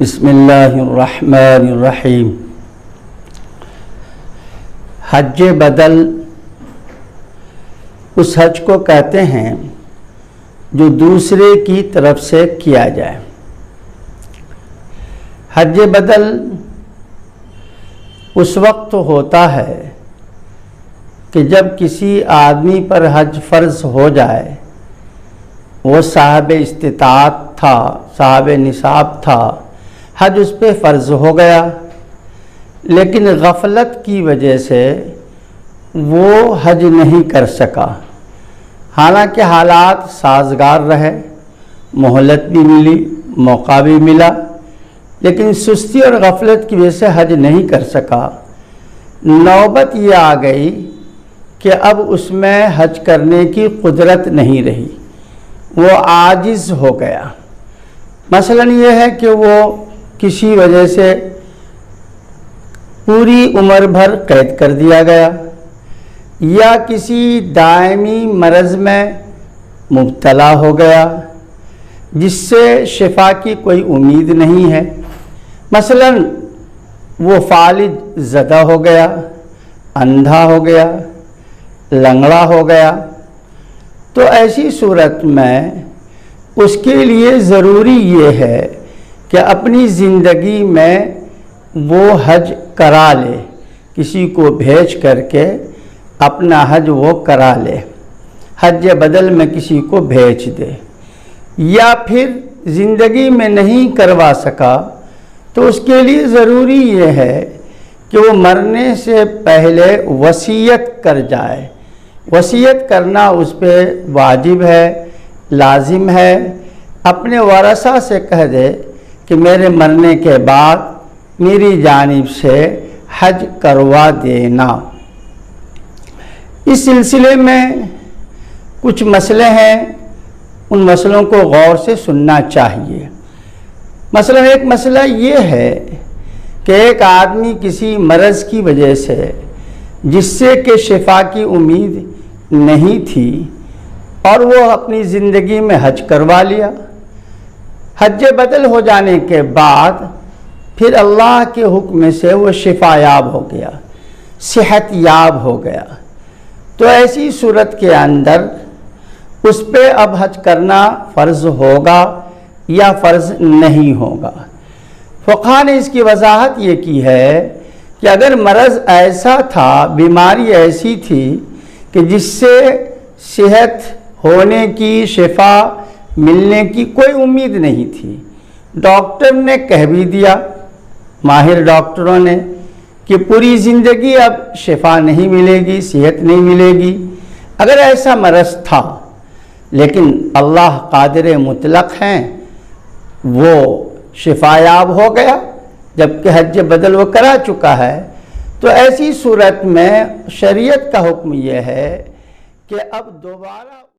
بسم اللہ الرحمن الرحیم۔ حج بدل اس حج کو کہتے ہیں جو دوسرے کی طرف سے کیا جائے۔ حج بدل اس وقت ہوتا ہے کہ جب کسی آدمی پر حج فرض ہو جائے، وہ صاحب استطاعت تھا، صاحب نصاب تھا، حج اس پہ فرض ہو گیا، لیکن غفلت کی وجہ سے وہ حج نہیں کر سکا، حالانکہ حالات سازگار رہے، مہلت بھی ملی، موقع بھی ملا، لیکن سستی اور غفلت کی وجہ سے حج نہیں کر سکا۔ نوبت یہ آ گئی کہ اب اس میں حج کرنے کی قدرت نہیں رہی، وہ عاجز ہو گیا۔ مثلا یہ ہے کہ وہ کسی وجہ سے پوری عمر بھر قید کر دیا گیا، یا کسی دائمی مرض میں مبتلا ہو گیا جس سے شفا کی کوئی امید نہیں ہے۔ مثلا وہ فالج زدہ ہو گیا، اندھا ہو گیا، لنگڑا ہو گیا، تو ایسی صورت میں اس کے لیے ضروری یہ ہے کہ اپنی زندگی میں وہ حج کرا لے، کسی کو بھیج کر کے اپنا حج وہ کرا لے، حج بدل میں کسی کو بھیج دے۔ یا پھر زندگی میں نہیں کروا سکا تو اس کے لیے ضروری یہ ہے کہ وہ مرنے سے پہلے وصیت کر جائے۔ وصیت کرنا اس پہ واجب ہے، لازم ہے۔ اپنے ورثہ سے کہہ دے کہ میرے مرنے کے بعد میری جانب سے حج کروا دینا۔ اس سلسلے میں کچھ مسئلے ہیں، ان مسئلوں کو غور سے سننا چاہیے۔ مثلا ایک مسئلہ یہ ہے کہ ایک آدمی کسی مرض کی وجہ سے جس سے کہ شفا کی امید نہیں تھی، اور وہ اپنی زندگی میں حج کروا لیا، حج بدل ہو جانے کے بعد پھر اللہ کے حکم سے وہ شفا یاب ہو گیا، صحت یاب ہو گیا، تو ایسی صورت کے اندر اس پہ اب حج کرنا فرض ہوگا یا فرض نہیں ہوگا۔ فقہاء نے اس کی وضاحت یہ کی ہے کہ اگر مرض ایسا تھا، بیماری ایسی تھی کہ جس سے صحت ہونے کی، شفا ملنے کی کوئی امید نہیں تھی، ڈاکٹر نے کہہ بھی دیا، ماہر ڈاکٹروں نے، کہ پوری زندگی اب شفا نہیں ملے گی، صحت نہیں ملے گی، اگر ایسا مرض تھا، لیکن اللہ قادر مطلق ہیں، وہ شفا یاب ہو گیا جبکہ حج بدل وہ کرا چکا ہے، تو ایسی صورت میں شریعت کا حکم یہ ہے کہ اب دوبارہ